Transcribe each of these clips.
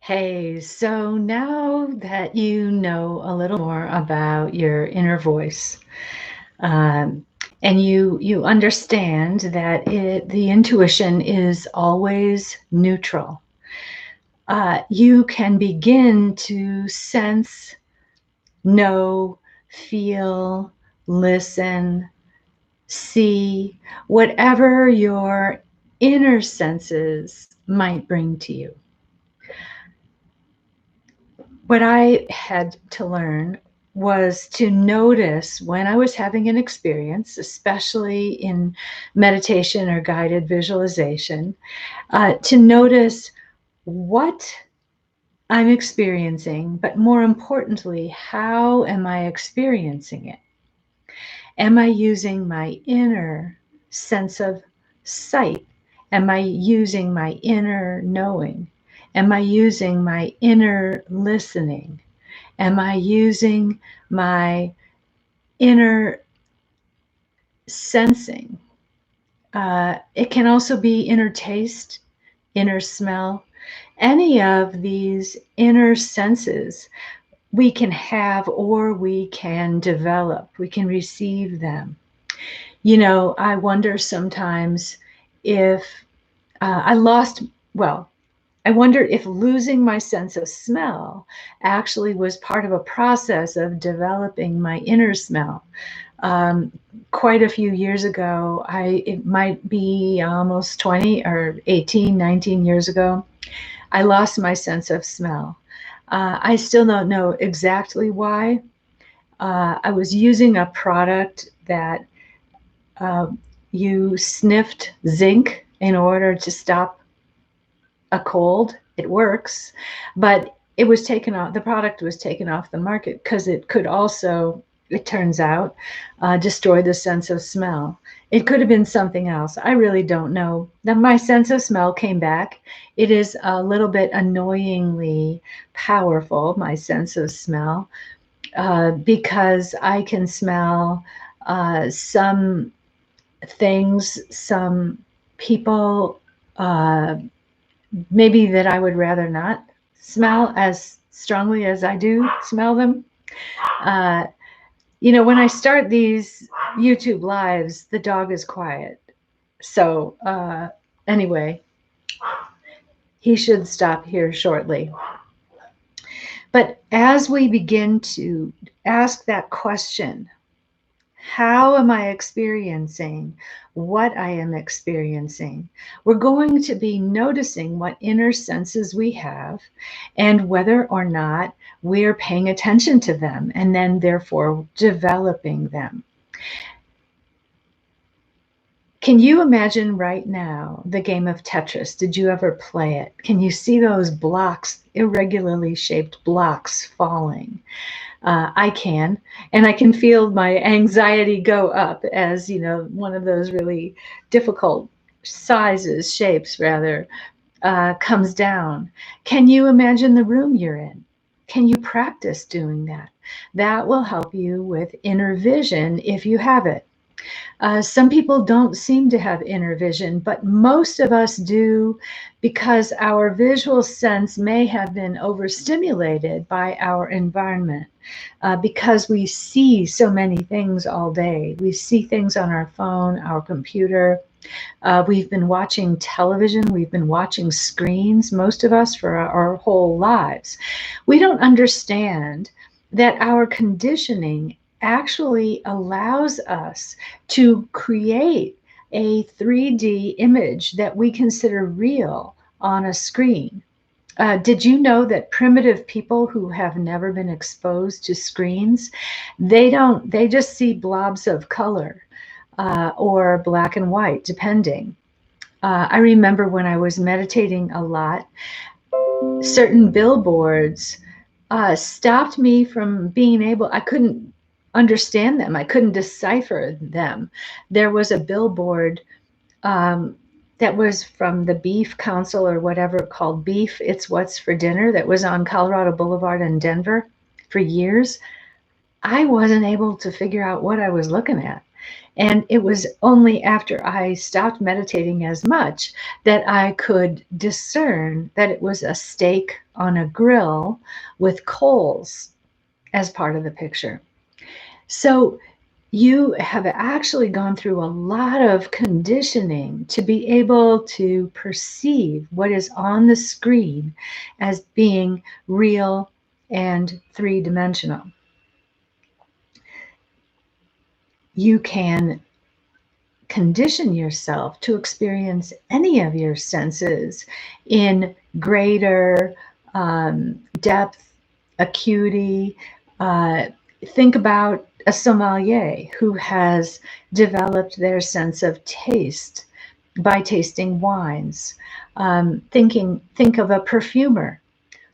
Hey, so now that you know a little more about your inner voice, um, and you understand that the intuition is always neutral, you can begin to sense, know, feel, listen, see, whatever your inner senses might bring to you. What I had to learn was to notice when I was having an experience, especially in meditation or guided visualization, to notice what I'm experiencing, but more importantly, how am I experiencing it? Am I using my inner sense of sight? Am I using my inner knowing? Am I using my inner listening? Am I using my inner sensing? It can also be inner taste, inner smell. Any of these inner senses we can have or we can develop. We can receive them. You know, I wonder sometimes if I lost, well, I wonder if losing my sense of smell actually was part of a process of developing my inner smell. Um, Quite a few years ago, it might be almost 20 or 18, 19 years ago, I lost my sense of smell. I still don't know exactly why. I was using a product that uh, you sniffed zinc in order to stop a cold. It works, but it was taken off. The product was taken off the market because it could also, it turns out, destroy the sense of smell. It could have been something else. I really don't know. Then my sense of smell came back. It is a little bit annoyingly powerful, my sense of smell, because I can smell some things, some people, uh, maybe that I would rather not smell as strongly as I do smell them. Uh, you know, when I start these YouTube lives, the dog is quiet. So, anyway, he should stop here shortly. But as we begin to ask that question, how am I experiencing what I am experiencing? We're going to be noticing what inner senses we have and whether or not we're paying attention to them and then therefore developing them. Can you imagine right now the game of Tetris? Did you ever play it? Can you see those blocks, irregularly shaped blocks falling? I can, and I can feel my anxiety go up as, you know, one of those really difficult sizes, shapes rather, comes down. Can you imagine the room you're in? Can you practice doing that? That will help you with inner vision if you have it. Some people don't seem to have inner vision, but most of us do because our visual sense may have been overstimulated by our environment. Because we see so many things all day. We see things on our phone, our computer. We've been watching television. We've been watching screens, most of us, for our whole lives. We don't understand that our conditioning actually allows us to create a 3D image that we consider real on a screen. Did you know that primitive people who have never been exposed to screens, they just see blobs of color or black and white, depending. I remember when I was meditating a lot, certain billboards stopped me from being able, I couldn't understand them. I couldn't decipher them. There was a billboard um, that was from the Beef Council or whatever, called Beef, It's What's for Dinner, that was on Colorado Boulevard in Denver for years. I wasn't able to figure out what I was looking at. And it was only after I stopped meditating as much that I could discern that it was a steak on a grill with coals as part of the picture. So you have actually gone through a lot of conditioning to be able to perceive what is on the screen as being real and three-dimensional. You can condition yourself to experience any of your senses in greater depth, acuity. Think about a sommelier who has developed their sense of taste by tasting wines. Think of a perfumer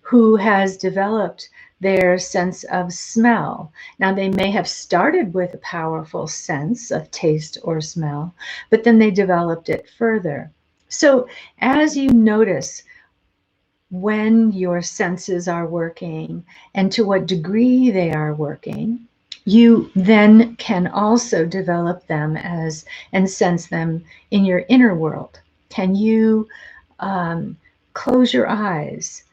who has developed their sense of smell. Now, they may have started with a powerful sense of taste or smell, but then they developed it further. So, as you notice when your senses are working and to what degree they are working, you then can also develop them as and sense them in your inner world. Can you close your eyes?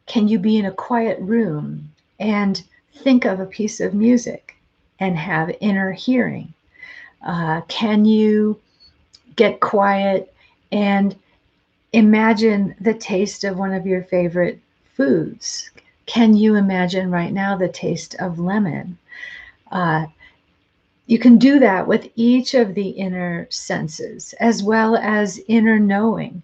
Can you be in a quiet room and think of a piece of music and have inner hearing? Can you get quiet and imagine the taste of one of your favorite foods? Can you imagine right now the taste of lemon? You can do that with each of the inner senses, as well as inner knowing.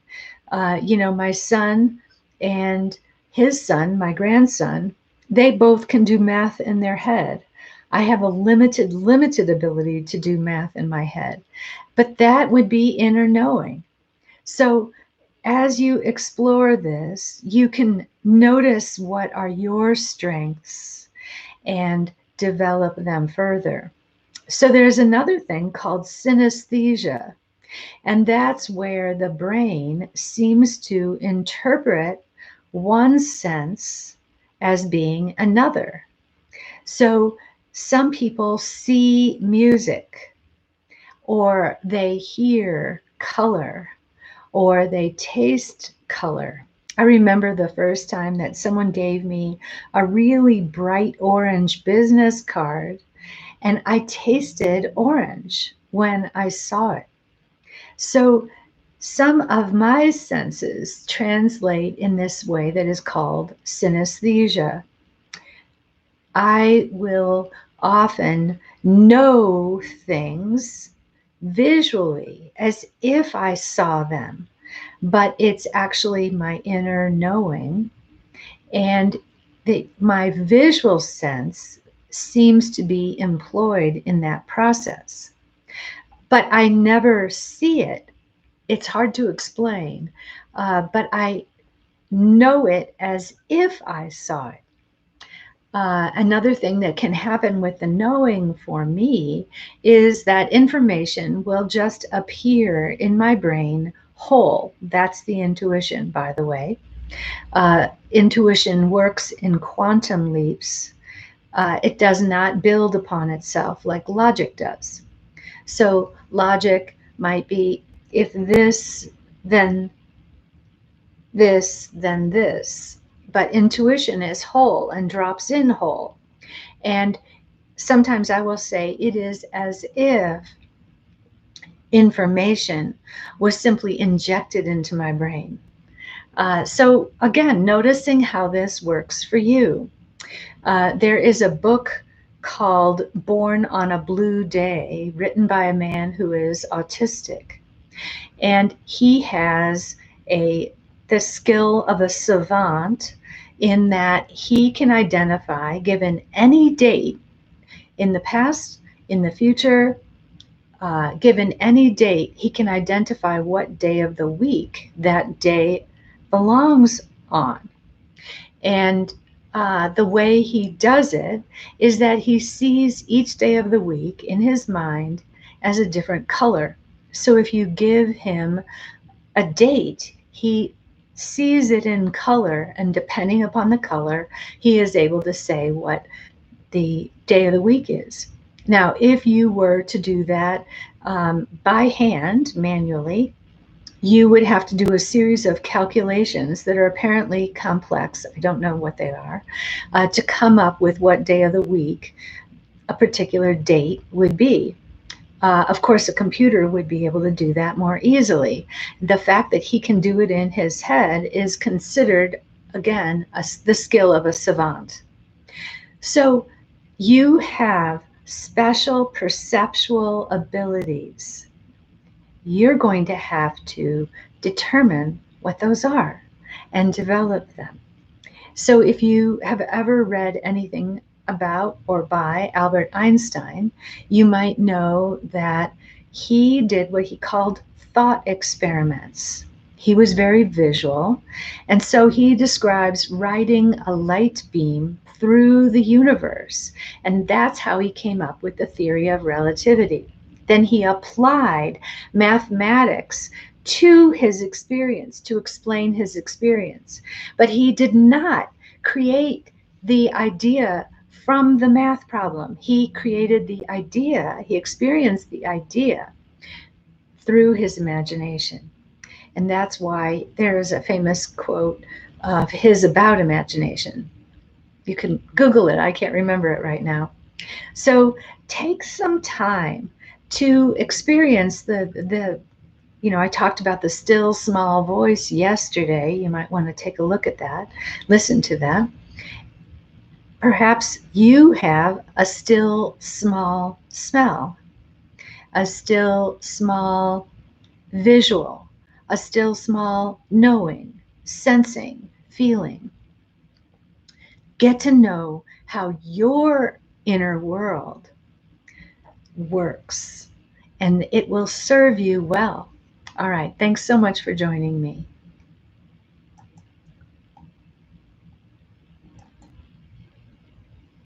My son and his son, my grandson, they both can do math in their head. I have a limited ability to do math in my head, but that would be inner knowing. So as you explore this, you can notice what are your strengths and develop them further. So there's another thing called synesthesia, and that's where the brain seems to interpret one sense as being another. So some people see music, or they hear color, or they taste color. I remember the first time that someone gave me a really bright orange business card, and I tasted orange when I saw it. So some of my senses translate in this way that is called synesthesia. I will often know things visually as if I saw them, but it's actually my inner knowing, and my visual sense seems to be employed in that process. But I never see it. It's hard to explain, but I know it as if I saw it. Another thing that can happen with the knowing for me is that information will just appear in my brain whole. That's the intuition, by the way. Intuition works in quantum leaps. It does not build upon itself like logic does. So logic might be, if this, then this, then this. But intuition is whole and drops in whole. And sometimes I will say it is as if information was simply injected into my brain. So again, noticing how this works for you. There is a book called Born on a Blue Day, written by a man who is autistic. And he has the skill of a savant in that he can identify, given any date in the past, in the future, given any date, he can identify what day of the week that day belongs on. And the way he does it is that he sees each day of the week in his mind as a different color. So if you give him a date, he sees it in color, and depending upon the color, he is able to say what the day of the week is. Now, if you were to do that by hand, manually, you would have to do a series of calculations that are apparently complex. I don't know what they are, to come up with what day of the week a particular date would be. Of course, a computer would be able to do that more easily. The fact that he can do it in his head is considered, again, the skill of a savant. So you have special perceptual abilities. You're going to have to determine what those are and develop them. So, if you have ever read anything about or by Albert Einstein, you might know that he did what he called thought experiments. He was very visual, and so he describes riding a light beam through the universe, and that's how he came up with the theory of relativity. Then he applied mathematics to his experience to explain his experience. But he did not create the idea from the math problem. He created the idea, he experienced the idea through his imagination. And that's why there is a famous quote of his about imagination. You can Google it, I can't remember it right now. So take some time to experience I talked about the still small voice yesterday. You might want to take a look at that, listen to that. Perhaps you have a still small smell, a still small visual, a still small knowing, sensing, feeling. Get to know how your inner world works, and it will serve you well. All right. Thanks so much for joining me.